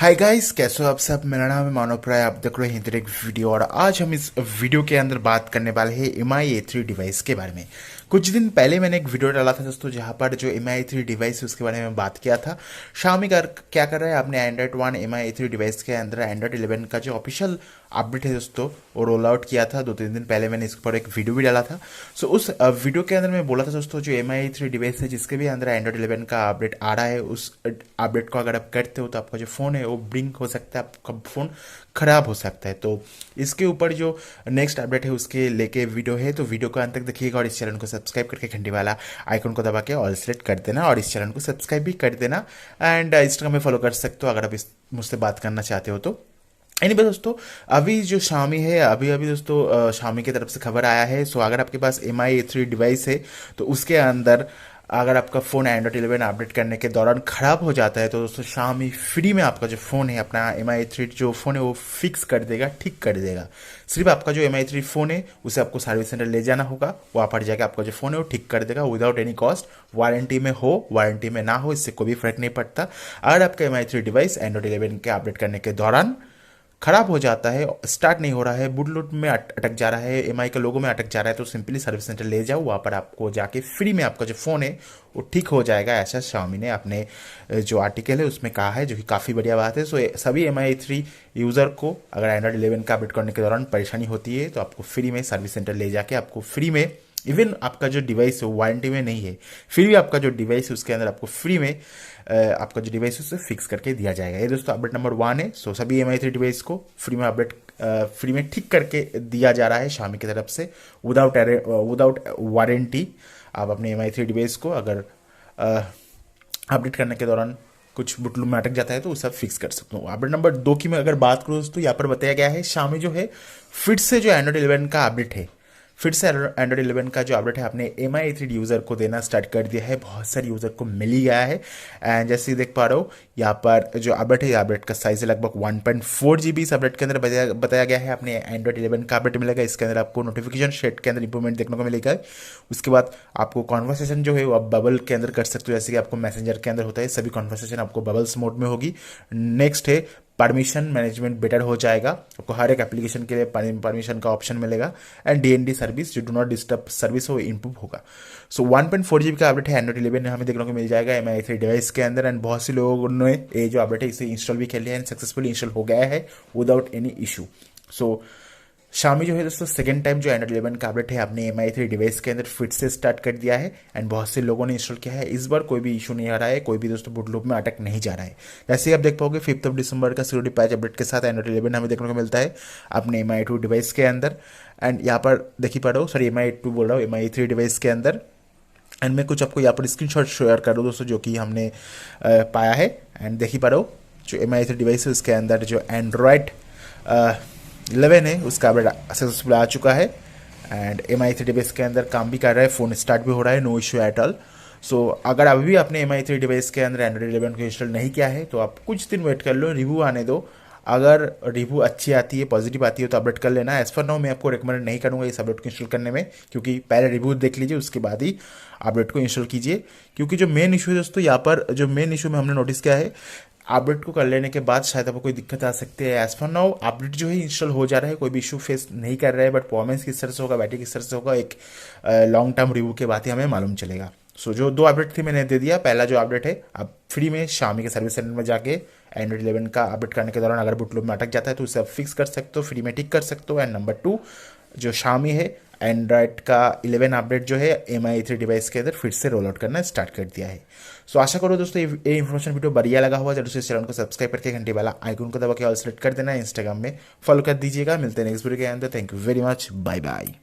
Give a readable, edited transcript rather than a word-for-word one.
Hi guys, कैसे हो आप सब। मेरा नाम है मानव प्राय, आप देख रहे हैं हिंदी टेक वीडियो। और आज हम इस वीडियो के अंदर बात करने वाले हैं MI A3 डिवाइस के बारे में। कुछ दिन पहले मैंने एक वीडियो डाला था दोस्तों, जहां पर जो MI A3 डिवाइस है उसके बारे में बात किया था। Xiaomi क्या कर रहा है, अपने एंड्रॉइड 1 MI A3 डिवाइस के अंदर एंड्रॉइड 11 का जो ऑफिशियल अपडेट है दोस्तों, वो रोल आउट किया था। 2-3 दिन पहले मैंने इसके ऊपर एक वीडियो भी डाला था। सो उस वीडियो के अंदर मैं बोला था दोस्तों, जो MI A3 डिवाइस है जिसके भी अंदर एंड्रॉइड 11 का अपडेट आ रहा है, उस अपडेट को अगर आप करते हो तो आपका जो फ़ोन है वो ब्लिंक हो सकता है, आपका फ़ोन खराब हो सकता है। तो इसके ऊपर जो नेक्स्ट अपडेट है उसके लेके वीडियो है, तो वीडियो को अंत तक देखिएगा। और इस चैनल को सब्सक्राइब करके घंटी वाला आइकन को दबा के ऑल सेलेक्ट कर देना, और इस चैनल को सब्सक्राइब भी कर देना। एंड इंस्टाग्राम में फॉलो कर सकते हो अगर आप मुझसे बात करना चाहते हो तो। एनीवे दोस्तों, अभी जो Xiaomi है, अभी अभी दोस्तों Xiaomi की तरफ से खबर आया है। सो अगर आपके पास MI A3 डिवाइस है तो उसके अंदर अगर आपका फ़ोन एंड्रॉइड 11 अपडेट करने के दौरान ख़राब हो जाता है तो दोस्तों Xiaomi फ्री में आपका जो फ़ोन है, अपना MI A3 जो फ़ोन है वो फिक्स कर देगा, ठीक कर देगा। सिर्फ आपका जो MI A3 फ़ोन है उसे आपको सर्विस सेंटर ले जाना होगा, वहाँ पर जाकर आपका जो फ़ोन है वो ठीक कर देगा विदाउट एनी कॉस्ट। वारंटी में हो, वारंटी में ना हो, इससे कोई भी फर्क नहीं पड़ता। अगर आपका MI A3 डिवाइस एंड्रॉइड 11 के अपडेट करने के दौरान खराब हो जाता है, स्टार्ट नहीं हो रहा है, बूट लूट में अटक जा रहा है, MI के लोगों में अटक जा रहा है, तो सिंपली सर्विस सेंटर ले जाओ, वहाँ पर आपको जाके फ्री में आपका जो फ़ोन है वो ठीक हो जाएगा। ऐसा Xiaomi ने अपने जो आर्टिकल है उसमें कहा है, जो कि काफ़ी बढ़िया बात है। सो सभी MI A3 यूज़र को अगर एंड्रॉइड 11 का अपडेट करने के दौरान परेशानी होती है तो आपको फ्री में सर्विस सेंटर ले जाके आपको फ्री में, इवन आपका जो डिवाइस है वारंटी में नहीं है, फिर भी आपका जो डिवाइस है उसके अंदर आपको फ्री में आपका जो डिवाइस है उसे फिक्स करके दिया जाएगा। ये दोस्तों अपडेट नंबर 1 है। सो सभी MI A3 डिवाइस को फ्री में अपडेट फ्री में ठीक करके दिया जा रहा है Xiaomi की तरफ से, विदाउट वारंटी। आप अपने MI A3 डिवाइस को अगर अपडेट करने के दौरान कुछ बुटलू में अटक जाता है तो उसे आप फिक्स कर सकते हो। अपडेट नंबर 2 की मैं अगर बात करूँ तो यहाँ पर बताया गया है Xiaomi जो है फिर से जो एंड्रॉइड 11 का अपडेट है, फिर से एंड्रॉइड 11 का जो अपडेट है अपने MI A3 यूज़र को देना स्टार्ट कर दिया है। बहुत सारे यूज़र को मिल ही गया है। एंड जैसे देख पा रहे हो यहाँ पर जो अपडेट है, अपडेट का साइज है लगभग 1.4 GB। इस अपडेट के अंदर बताया गया है अपने एंड्रॉइड 11 का अपडेट मिलेगा। इसके अंदर आपको नोटिफिकेशन शेड के अंदर इंप्रूवमेंट देखने को मिलेगा। उसके बाद आपको कॉन्वर्सेशन जो है वो आप बबल के अंदर कर सकते हो, जैसे कि आपको मैसेंजर के अंदर होता है, सभी कॉन्वर्सेशन आपको बबल्स मोड में होगी। नेक्स्ट है परमिशन मैनेजमेंट बेटर हो जाएगा, आपको हर एक एप्लीकेशन के लिए परमिशन का ऑप्शन मिलेगा। एंड DND सर्विस जो डू नॉट डिस्टर्ब सर्विस हो इंप्रूव होगा। सो 1.4 GB का अपडेट है एंड्रॉइड 11 हमें देखने को मिल जाएगा MI A3 डिवाइस के अंदर। एंड बहुत से लोगों ने ये जो अपडेट है इसे इंस्टॉल भी कर लिया है, सक्सेसफुली इंस्टॉल हो गया है विदाउट एनी इशू। सो Xiaomi जो है दोस्तों सेकंड टाइम जो एंड्रॉइड 11 का अपडेट है अपने MI A3 डिवाइस के अंदर फिर से स्टार्ट कर दिया है। एंड बहुत से लोगों ने इंस्टॉल किया है। इस बार कोई भी इशू नहीं आ रहा है, कोई भी दोस्तों बूट लूप में अटक नहीं जा रहा है। जैसे ही आप देख पाओगे 5 दिसंबर का सिक्योरिटी पैच अपडेट के साथ एंड्रॉइड 11 हमें देखने को मिलता है अपने MI A2 डिवाइस के अंदर। एंड यहाँ पर देखी पा रहा हूँ, सॉरी MI A2 बोल रहा हूँ, MI A3 डिवाइस के अंदर। एंड मैं कुछ आपको यहाँ पर स्क्रीनशॉट शेयर कर दूँ दोस्तों, जो कि हमने पाया है। एंड देखी पा रहा हूँ जो MI A3 डिवाइस है उसके अंदर जो एंड्रॉयड 11 है उसका अपडेट सक्सेसफुल आ चुका है। एंड MI A3 डिवाइस के अंदर काम भी कर रहा है, फ़ोन स्टार्ट भी हो रहा है, नो इशू एट ऑल। सो अगर अभी भी आपने MI A3 डिवाइस के अंदर एंड्रॉइड 11 को इंस्टॉल नहीं किया है तो आप कुछ दिन वेट कर लो, रिव्यू आने दो। अगर रिव्यू अच्छी आती है, पॉजिटिव आती है तो अपडेट कर लेना। एज फॉर नाउ मैं आपको रिकमेंड नहीं करूँगा इस अपडेट को इंस्टॉल करने में, क्योंकि पहले रिव्यू देख लीजिए उसके बाद ही अपडेट को इंस्टॉल कीजिए। क्योंकि जो मेन इशू है दोस्तों, यहाँ पर जो मेन इशू में हमने नोटिस किया है, अपडेट को कर लेने के बाद शायद आपको कोई दिक्कत आ सकती है। एज फॉर नाउ अपडेट जो है इंस्टॉल हो जा रहा है, कोई भी इशू फेस नहीं कर रहा है। बट परफॉर्मेंस किस तरह से होगा, बैटरी किस तरह से होगा, एक लॉन्ग टर्म रिव्यू के बाद ही हमें मालूम चलेगा। सो जो 2 अपडेट थी मैंने दे दिया। पहला जो अपडेट है, आप फ्री में Xiaomi के सर्विस सेंटर में जाके एंड्रॉइड 11 का अपडेट करने के दौरान अगर बूट लूप में अटक जाता है तो उसे आप फिक्स कर सकते हो, फ्री में ठीक कर सकते हो। एंड नंबर 2 जो Xiaomi है एंड्रॉइड का 11 अपडेट जो है MI A3 डिवाइस के अंदर फिर से रोल आउट करना स्टार्ट कर दिया है। सो आशा करो दोस्तों ये इन्फॉर्मेशन वीडियो बढ़िया लगा हुआ। जरूर से चैनल को सब्सक्राइब करके घंटे वाला आइकन को दबा के ऑल सेलेक्ट कर देना, इंस्टाग्राम में फॉलो कर दीजिएगा। मिलते हैं नेक्स्ट वीडियो के अंदर। Thank you very much, bye bye.